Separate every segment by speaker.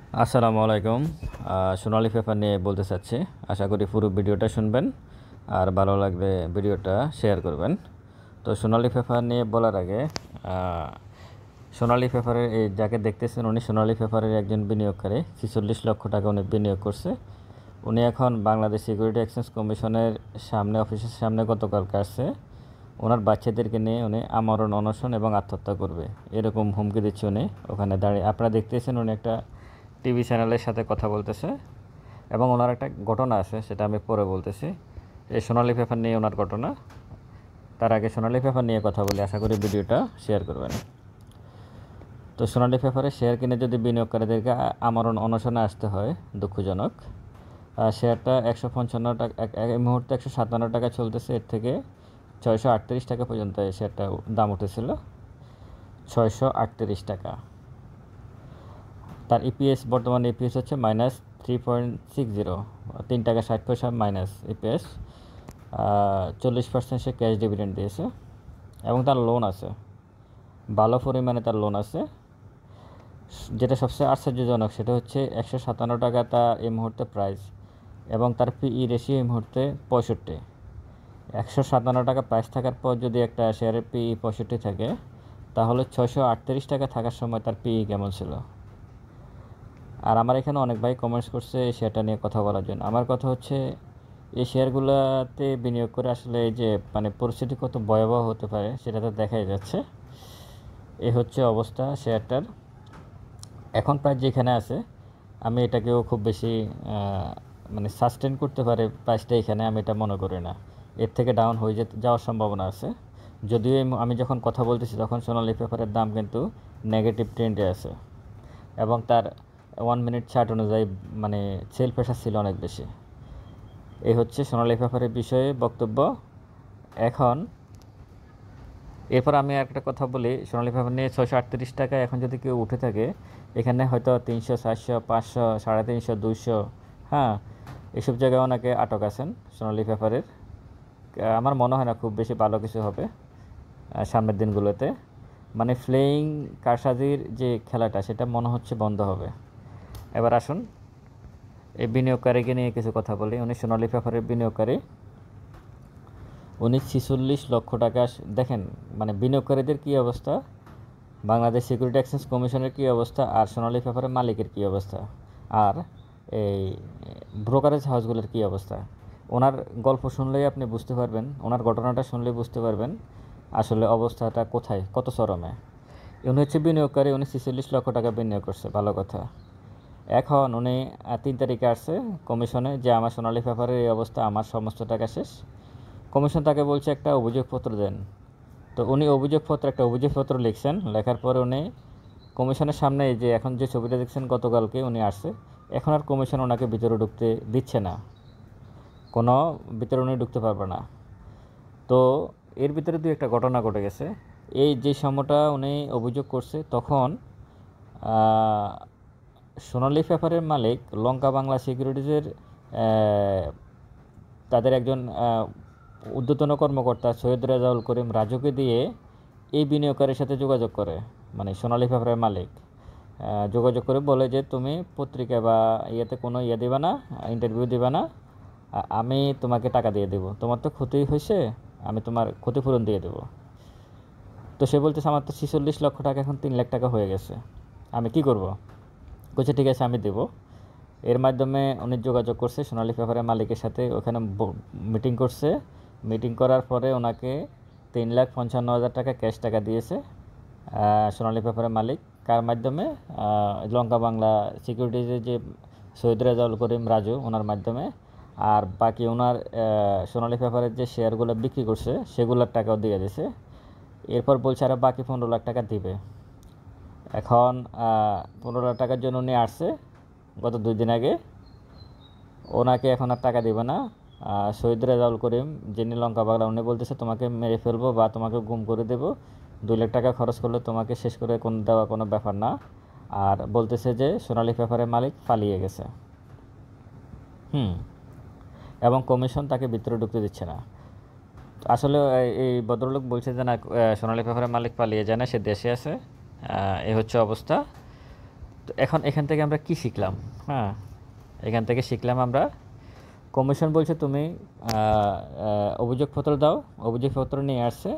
Speaker 1: আসসালামু আলাইকুম। সোনালী পেপার নিয়ে বলতে চাচ্ছি। আশা করি পুরো ভিডিওটা শুনবেন আর ভালো লাগলে ভিডিওটা শেয়ার করবেন। তো সোনালী পেপার নিয়ে বলার আগে সোনালী পেপারের এই যাকে দেখতেছেন উনি সোনালী পেপারের একজন বিনিয়োগকারী। 46 লক্ষ টাকা উনি বিনিয়োগ করছে। উনি এখন বাংলাদেশ সিকিউরিটি এক্সচেঞ্জ কমিশনের সামনে অফিসের সামনে গতকালকে আসছে। ওনার বাচ্চাদেরকে নিয়ে উনি আমরণ অনশন এবং আত্মহত্যা করবে এরকম হুমকি দিচ্ছে উনি ওখানে দাঁড়িয়ে। আপনারা দেখতেছেন উনি একটা টিভি চ্যানেলের সাথে কথা বলতেছে এবং ওনার একটা ঘটনা আছে, সেটা আমি পরে বলতেছি। এই সোনালী পেপার নিয়ে ওনার ঘটনা। তার আগে সোনালী পেপার নিয়ে কথা বলি, আশা করি ভিডিওটা শেয়ার করবেন। তো সোনালী পেপারে শেয়ার কিনে যদি বিনিয়োগকারীদেরকে আমরণ অনশনে আসতে হয়, দুঃখজনক। শেয়ারটা 155 টাকা, এই মুহূর্তে 157 টাকা চলতেছে। এর থেকে 638 টাকা পর্যন্ত এই শেয়ারটা দাম উঠেছিল, 638 টাকা। তার ইপিএস বর্তমানে ইপিএস হচ্ছে -3.60, 3 টাকা 60 পয়সা মাইনাস ইপিএস। 40% সে ক্যাশ ডিভিডেন্ড দিয়েছে এবং তার লোন আছে, ভালো পরিমাণে তার লোন আছে। যেটা সবচেয়ে আশ্চর্যজনক সেটা হচ্ছে 157 টাকা তার এই মুহূর্তে প্রাইস এবং তার পিই রেশিও এই মুহূর্তে 65। 157 টাকা প্রাইস থাকার পর যদি একটা শেয়ারের পিই 65 থাকে, তাহলে 638 টাকা থাকার সময় তার পিই কেমন ছিল। আর আমার এখানে অনেক ভাই কমেন্টস করছে এই শেয়ারটা নিয়ে কথা বলার জন্য। আমার কথা হচ্ছে এই শেয়ারগুলোতে বিনিয়োগ করে আসলে এই যে পরিস্থিতি কত ভয়াবহ হতে পারে সেটা তো দেখাই যাচ্ছে। এই হচ্ছে অবস্থা শেয়ারটার এখন প্রায় যেখানে আছে। আমি এটাকেও খুব বেশি সাস্টেন করতে পারে প্রাইসটা এখানে, আমি এটা মনে করি না। এর থেকে ডাউন হয়ে যাওয়ার সম্ভাবনা আছে। যদিও আমি যখন কথা বলতেছি তখন সোনালী পেপারের দাম কিন্তু নেগেটিভ ট্রেন্ডে আছে এবং তার 1 মিনিট চার্ট অনুযায়ী সেল প্রেশার ছিল অনেক বেশি। এই হচ্ছে সোনালী পেপারের বিষয়ে বক্তব্য। এখন এরপর আমি একটা কথা বলি সোনালী পেপার নিয়ে। 638 টাকা এখন যদি কেউ উঠে থাকে, এখানে হয়তো 300, 400, 500, 350, 200, হ্যাঁ, এসব জায়গায় অনেকে আটক আছেন সোনালী পেপারের। আমার মনে হয় না খুব বেশি ভালো কিছু হবে সামনের দিনগুলোতে। ফ্লেইং কারসাজির যে খেলাটা সেটা মনে হচ্ছে বন্ধ হবে। এবার আসুন এই বিনিয়োগকারীকে নিয়ে কিছু কথা বলি। উনি সোনালী পেপারের বিনিয়োগকারী, উনি 46 লক্ষ টাকা। দেখেন বিনিয়োগকারীদের কী অবস্থা, বাংলাদেশ সিকিউরিটি এক্সচেঞ্জ কমিশনের কী অবস্থা, আর সোনালী পেপারের মালিকের কী অবস্থা, আর এই ব্রোকারেজ হাউসগুলোর কী অবস্থা। ওনার গল্প শুনলেই আপনি বুঝতে পারবেন, ওনার ঘটনাটা শুনলেই বুঝতে পারবেন আসলে অবস্থাটা কোথায়, কত চরমে। উনি হচ্ছে বিনিয়োগকারী, উনি 46 লক্ষ টাকা বিনিয়োগ করছে, ভালো কথা। এখন উনি 3 তারিখে আসছে কমিশনে যে আমার সোনালী পেপারের এই অবস্থা, আমার সমস্ত টাকা শেষ। কমিশন তাকে বলছে একটা অভিযোগপত্র দেন। তো উনি একটা অভিযোগপত্র লিখছেন। লেখার পরে উনি কমিশনের সামনে যে এখন যে ছবিটা দেখছেন গতকালকে উনি আসছে, এখন আর কমিশন ওনাকে ভিতরে ঢুকতে দিচ্ছে না, কোনো ভিতরে উনি ঢুকতে পারবে না। তো এর ভিতরে একটা ঘটনা ঘটে গেছে। এই যে সময়টা উনি অভিযোগ করছে তখন সোনালী পেপারের মালিক লঙ্কা বাংলা সিকিউরিটিজের তাদের একজন ঊর্ধ্বতন কর্মকর্তা সৈয়দ রেজাউল করিম রাজুকে দিয়ে এই বিনিয়োগকারীর সাথে যোগাযোগ করে, সোনালী পেপারের মালিক যোগাযোগ করে বলে যে তুমি পত্রিকা বা ইয়েতে কোনো দিবা না, ইন্টারভিউ দিবা না, আমি তোমাকে টাকা দিয়ে দেবো, তোমার তো ক্ষতি হয়েছে, আমি তোমার ক্ষতিপূরণ দিয়ে দেবো। তো সে বলতেছে আমার তো 46 লক্ষ টাকা এখন 3 লাখ টাকা হয়ে গেছে, আমি কি করব। বলছে ঠিক আছে আমি দেবো। এর মাধ্যমে উনি যোগাযোগ করছে সোনালী পেপারের মালিকের সাথে, ওখানে মিটিং করছে। মিটিং করার পরে ওনাকে 3,55,000 টাকা ক্যাশ টাকা দিয়েছে সোনালী পেপারের মালিক। কার মাধ্যমে? লঙ্কা বাংলা সিকিউরিটিজের যে সৈয়দ রেজাউল করিম রাজু, ওনার মাধ্যমে। আর বাকি ওনার সোনালী পেপারের যে শেয়ারগুলো বিক্রি করছে সেগুলোর টাকাও দিয়ে দিয়েছে। এরপর বলছে আরও বাকি 15 লাখ টাকা দিবে। এখন 15 লাখ টাকার জন্য উনি আসছে গত 2 দিন আগে। ওনাকে এখন আর টাকা দেবে না। শহীদ রেজাউল করিম যিনি লঙ্কা বাংলা, উনি বলতেছে তোমাকে মেরে ফেলবো বা তোমাকে গুম করে দেবো, 2 লাখ টাকা খরচ করলে তোমাকে শেষ করে দেওয়া কোনো ব্যাপার না। আর বলতেছে যে সোনালী পেপারের মালিক পালিয়ে গেছে, এবং কমিশন তাকে ভিতরে ঢুকতে দিচ্ছে না। আসলে এই ভদ্রলোক বলছে যে না, সোনালী পেপারের মালিক পালিয়ে যায় না, সে দেশে আছে। এই হচ্ছে অবস্থা। তো এখন এখান থেকে আমরা কি শিখলাম? হ্যাঁ, এখান থেকে শিখলাম আমরা কমিশন বলছে তুমি অভিযোগপত্র দাও, অভিযোগপত্র নিয়ে আসছে,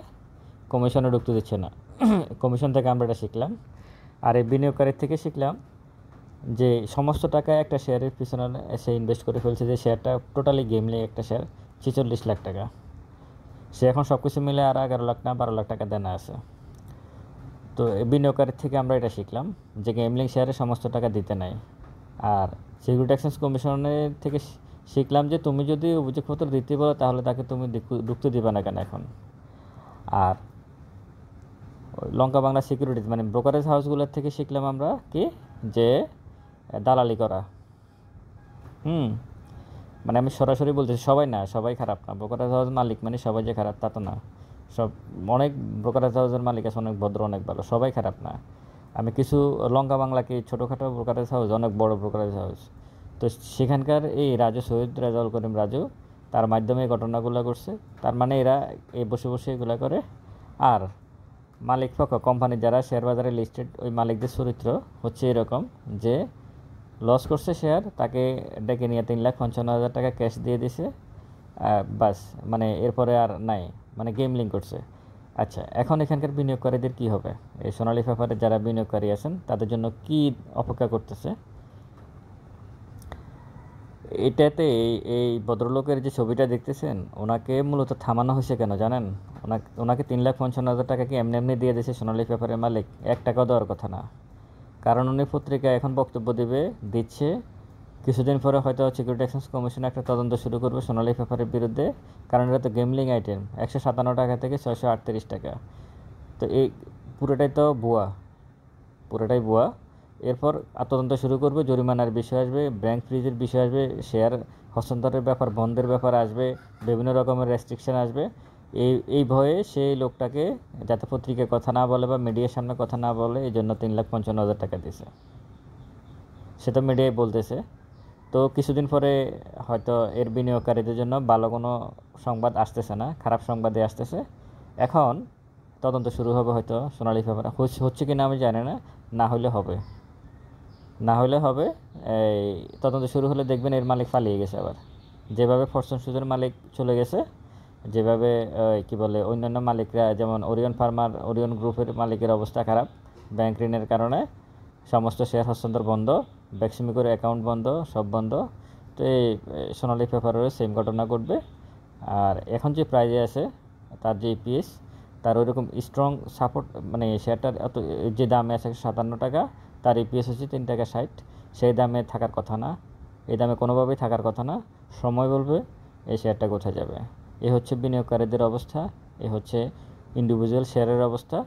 Speaker 1: কমিশনে ঢুকতে দিচ্ছে না। কমিশন থেকে আমরা এটা শিখলাম। আর এই বিনিয়োগকারীর থেকে শিখলাম যে সমস্ত টাকা একটা শেয়ারের পিছনে সে ইনভেস্ট করে ফেলছে, যে শেয়ারটা টোটালি গেমলি একটা শেয়ার 46 লাখ টাকা। সে এখন সব কিছু মিলে আর 11 লাখ না 12 লাখ টাকা দেনা আছে। তো বিনিয়োগকারীর থেকে আমরা এটা শিখলাম যে গেমলিং শেয়ারে সমস্ত টাকা দিতে নাই। আর সিকিউরিটি এক্সচেঞ্জ কমিশনের থেকে শিখলাম যে তুমি যদি অভিযোগপত্র দিতে বলো তাহলে তাকে তুমি ঢুকতে দিবে না কেন এখন। আর লঙ্কা বাংলা সিকিউরিটিজ মানে ব্রোকারেজ হাউসগুলোর থেকে শিখলাম আমরা কি, যে দালালি করা। মানে আমি সরাসরি বলতেছি, সবাই না, সবাই খারাপ না। ব্রোকারেজ হাউস মালিক মানে সবাই যে খারাপ তা তো না। সব অনেক ব্রোকারেজ হাউসের মালিক আছে অনেক ভদ্র, অনেক ভালো, সবাই খারাপ না। আমি কিছু লঙ্কা বাংলা কি ছোটোখাটো ব্রোকারেজ হাউস, অনেক বড় ব্রোকারেজ হাউস। তো সেখানকার এই রাজু সৈয়দ রেজাউল করিম রাজু তার মাধ্যমে এই ঘটনাগুলো করছে। তার মানে এরা এই বসে বসে এগুলো করে। আর মালিক পক্ষ কোম্পানির যারা শেয়ার বাজারে লিস্টেড ওই মালিকদের চরিত্র হচ্ছে এরকম যে লস করছে শেয়ার, তাকে ডেকে নিয়ে 3,55,000 টাকা ক্যাশ দিয়ে দিছে, বাস, মানে এরপরে আর নাই, মানে গেমলিং করছে। আচ্ছা, এখন এখানকার বিনিয়োগকারীদের কি হবে? এই সোনালী পেপারে যারা বিনিয়োগকারী আছেন তাদের জন্য কি অপেক্ষা করতেছে? এটাতে এই ভদ্রলোকের যে ছবিটা দেখতেছেন, ওনাকে মূলত থামানো হয়েছে কেন জানেন? ওনাকে 3,55,000 টাকা কি এমনি এমনি দিয়ে দিয়েছে সোনালী পেপারের মালিক? 1 টাকাও দেওয়ার কথা না। কারণ উনি পত্রিকায় এখন বক্তব্য দিচ্ছে, কিছুদিন পরে হয়তো সিকিউরিটি এক্সচেঞ্জ কমিশন একটা তদন্ত শুরু করবে সোনালী পেপারের বিরুদ্ধে। কারণ এটা তো গেমলিং আইটেম, 157 টাকা থেকে 638 টাকা। তো এই পুরোটাই তো ভুয়া, পুরোটাই ভুয়া। এরপর তদন্ত শুরু করবে, জরিমানার বিষয় আসবে, ব্যাংক ফ্রিজের বিষয় আসবে, শেয়ার হস্তান্তরের ব্যাপার, বন্ধের ব্যাপার আসবে, বিভিন্ন রকমের রেস্ট্রিকশন আসবে। এই ভয়ে সেই লোকটাকে যাতে পত্রিকায় কথা না বলে বা মিডিয়ার সামনে কথা না বলে, এই জন্য 3,55,000 টাকা দিয়েছে। সে তো মিডিয়ায় বলতেছে। তো কিছুদিন পরে হয়তো এর বিনিয়োগকারীদের জন্য ভালো কোনো সংবাদ আসতেছে না, খারাপ সংবাদই আসতেছে। এখন তদন্ত শুরু হবে হয়তো সোনালী পেপারে, হচ্ছে কি না আমি জানি না, না হলে হবে, না হলে হবে। এই তদন্ত শুরু হলে দেখবেন এর মালিক পালিয়ে গেছে আবার, যেভাবে ফরচুন সুজের মালিক চলে গেছে, যেভাবে কি বলে অন্যান্য মালিকরা, যেমন ওরিয়ন ফার্মার, ওরিয়ন গ্রুপের মালিকের অবস্থা খারাপ ব্যাংক ঋণের কারণে, সমস্ত শেয়ার হস্তান্তর বন্ধ, ব্যাকসিমি করে অ্যাকাউন্ট বন্ধ, সব বন্ধ। তো এই সোনালী পেপারেরও সেম ঘটনা ঘটবে। আর এখন যে প্রাইজে আছে তার যে ইপিএস, তার ওইরকম স্ট্রং সাপোর্ট, মানে শেয়ারটার এত যে দামে আছে 57 টাকা, তার ইপিএস হচ্ছে 3 টাকা 60। সেই দামে থাকার কথা না, এই দামে কোনোভাবেই থাকার কথা না। সময় বলবে এই শেয়ারটা কোথায় যাবে। এ হচ্ছে বিনিয়োগকারীদের অবস্থা, এ হচ্ছে ইন্ডিভিজুয়াল শেয়ারের অবস্থা।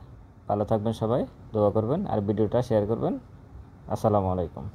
Speaker 1: ভালো থাকবেন সবাই, দোয়া করবেন আর ভিডিওটা শেয়ার করবেন। আসসালামু আলাইকুম।